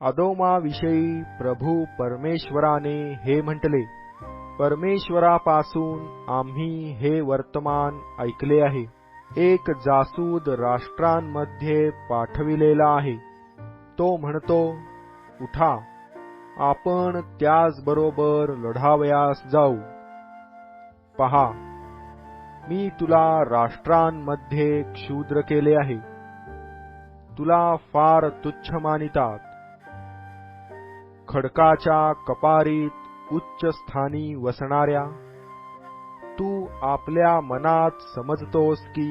अदोमाविषयी प्रभू परमेश्वराने हे म्हटले, परमेश्वरापासून आम्ही हे वर्तमान ऐकले आहे, एक जासूद राष्ट्रांमध्ये पाठविलेला आहे. तो म्हणतो, उठा, आपण त्याचबरोबर लढावयास जाऊ. पहा, मी तुला राष्ट्रांमध्ये क्षुद्र केले आहे, तुला फार तुच्छ मानितात. खडकाच्या कपारीत उच्च स्थानी वसणाऱ्या, तू आपल्या मनात समजतोस की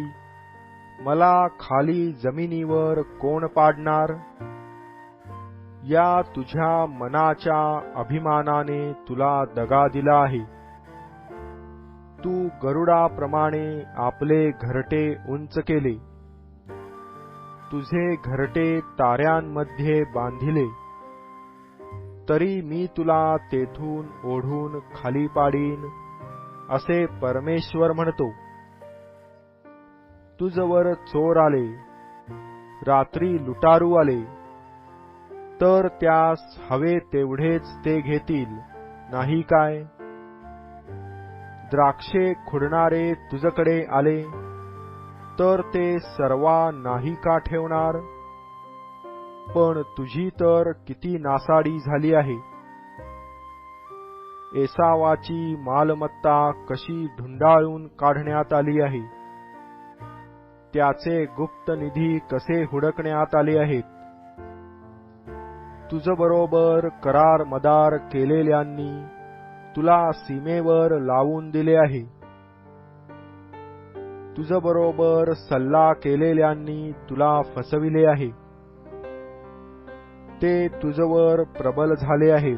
मला खाली जमिनीवर कोण पाडणार? या तुझ्या मनाच्या अभिमानाने तुला दगा दिला आहे. तू गरुडाप्रमाणे आपले घरटे उंच केले, तुझे घरटे ताऱ्यांमध्ये बांधिले, तरी मी तुला तेथून ओढून खाली पाडीन, असे परमेश्वर म्हणतो. तुझवर चोर आले, रात्री लुटारू आले, तर त्यास हवे तेवढेच ते घेतील, नाही काय? द्राक्षे खुडणारे तुझकडे आले, तर ते सर्वा नाही का ठेवणार? पण तुझी तर किती नासाडी झाली आहे. एसावाची मालमत्ता कशी ढुंडाळून काढण्यात आली आहे, त्याचे गुप्त निधी कसे हुडकण्यात आले आहेत. तुझबरोबर करार मदार केलेल्यांनी तुला सीमेवर लावून दिले आहे. तुझबरोबर सल्ला केलेल्यांनी तुला फसविले आहे. ते तुझवर प्रबल झाले आहेत.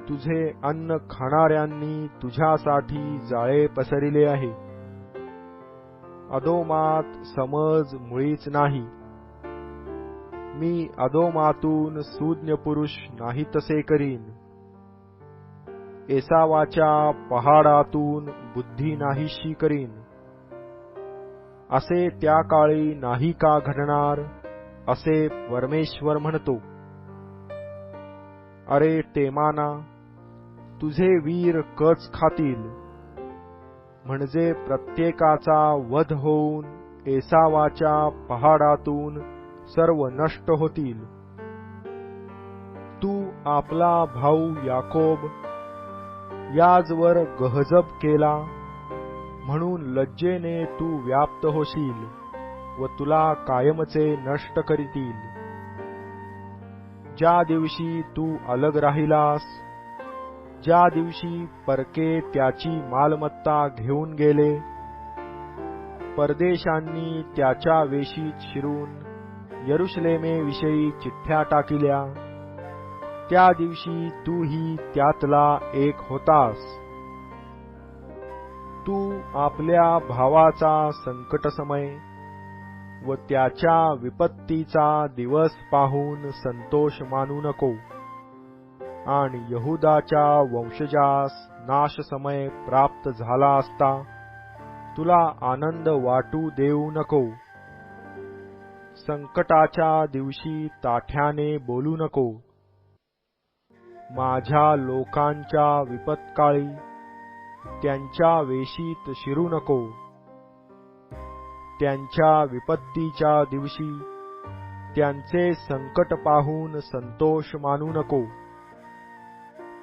तुझे अन्न खाणाऱ्यांनी तुझ्यासाठी जाळे पसरिले आहे. अदोमात समज मुळीच नाही. मी अदोमातून सूज्ञ पुरुष नाही तसे करीन. एसावाच्या पहाडातून बुद्धी नाहीशी करीन. असे त्या काळी नाही का घडणार, असे परमेश्वर म्हणतो. अरे तेमाना, तुझे वीर कच खातील, म्हणजे प्रत्येकाचा वध होऊन एसावाच्या पहाडातून सर्व नष्ट होतील. तू आपला भाऊ याकोब याजवर गहजब केला, म्हणून लज्जेने तू व्याप्त होशील व तुला कायमचे नष्ट करीतील. ज्या दिवशी तू अलग राहिलास, ज्या दिवशी परके त्याची मालमत्ता घेऊन गेले, परदेशांनी त्याच्या वेशीत शिरून यरुशलेमेविषयी चिठ्ठ्या टाकिल्या, त्या दिवशी तूही त्यातला एक होतास. तू आपल्या भावाचा संकटसमय व त्याच्या विपत्तीचा दिवस पाहून संतोष मानू नको, आणि यहूदाच्या वंशजास नाशसमय प्राप्त झाला असता तुला आनंद वाटू देऊ नको. संकटाच्या दिवशी ताठ्याने बोलू नको. माझ्या लोकांच्या विपत्काळी त्यांच्या वेशीत शिरू नको. त्यांच्या विपत्तीच्या दिवशी त्यांचे संकट पाहून संतोष मानू नको.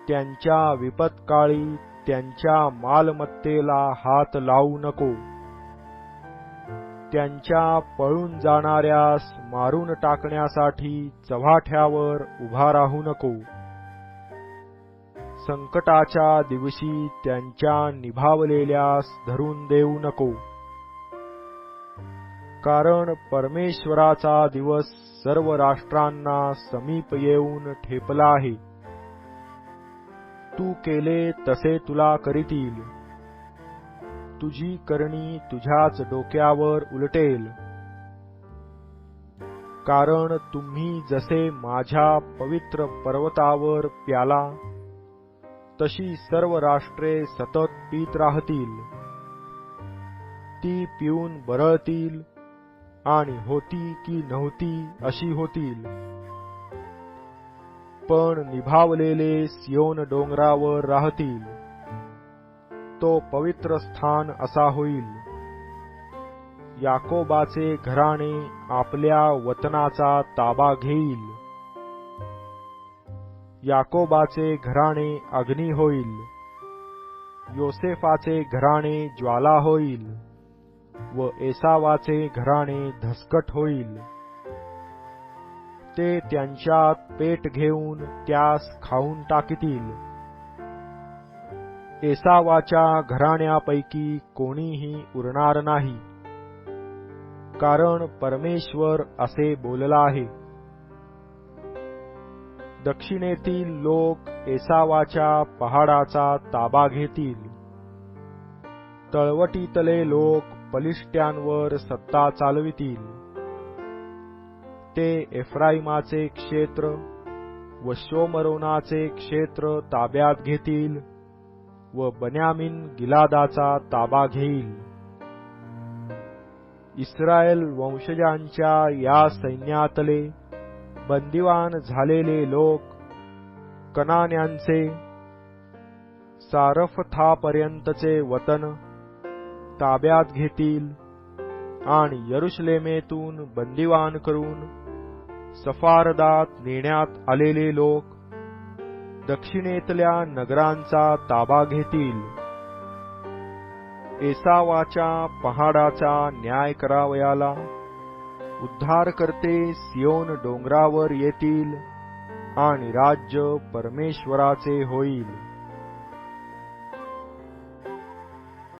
त्यांच्या विपत्काळी त्यांच्या मालमत्तेला हात लावू नको. त्यांच्या पळून जाणाऱ्यास मारून टाकण्यासाठी चव्हाट्यावर उभा राहू नको. संकटाच्या दिवशी त्यांच्या निभावलेल्यास धरून देऊ नको. कारण परमेश्वराचा दिवस सर्व राष्ट्रांना समीप येऊन ठेपला आहे. तू केले तसे तुला करीतील. तुझी करणी तुझ्याच डोक्यावर उलटेल. कारण तुम्ही जसे माझ्या पवित्र पर्वतावर प्याला, तशी सर्व राष्ट्रे सतत पीत राहतील. ती पिऊन बरळतील आणि होती की नव्हती अशी होतील. पण निभावलेले सियोन डोंगरावर राहतील. तो पवित्र स्थान असा होईल. याकोबाचे घराणे आपल्या वतनाचा ताबा घेईल. याकोबाचे घराणे अग्नी होईल. योसेफाचे घराणे ज्वाला होईल व एसावाचे घराणे धसकट होईल. ते त्यांच्यात पेट घेऊन त्यास खाऊन टाकीतील. एसावाच्या घराण्यापैकी कोणीही उरणार नाही, कारण परमेश्वर असे बोलला आहे. दक्षिणेतील लोक एसावाच्या पहाडाचा ताबा घेतील. तळवटीतले लोक पलिष्ट्यांवर सत्ता चालवितील. ते एफ्राईमाचे क्षेत्र व शोमरोनाचे क्षेत्र ताब्यात घेतील व बन्यामीन गिलादाचा ताबा घेईल. इस्रायल वंशजांच्या या सैन्यातले बंदिवान झालेले लोक कनान्यांचे सारफथापर्यंतचे वतन ताब्यात घेतील आणि यरुशलेमेतून बंदिवान करून सफारदात नेण्यात आलेले लोक दक्षिणेतल्या नगरांचा ताबा घेतील. एसावाच्या पहाडाचा न्याय करावयाला उद्धारकर्ते सियोन डोंगरावर येतील आणि राज्य परमेश्वराचे होईल.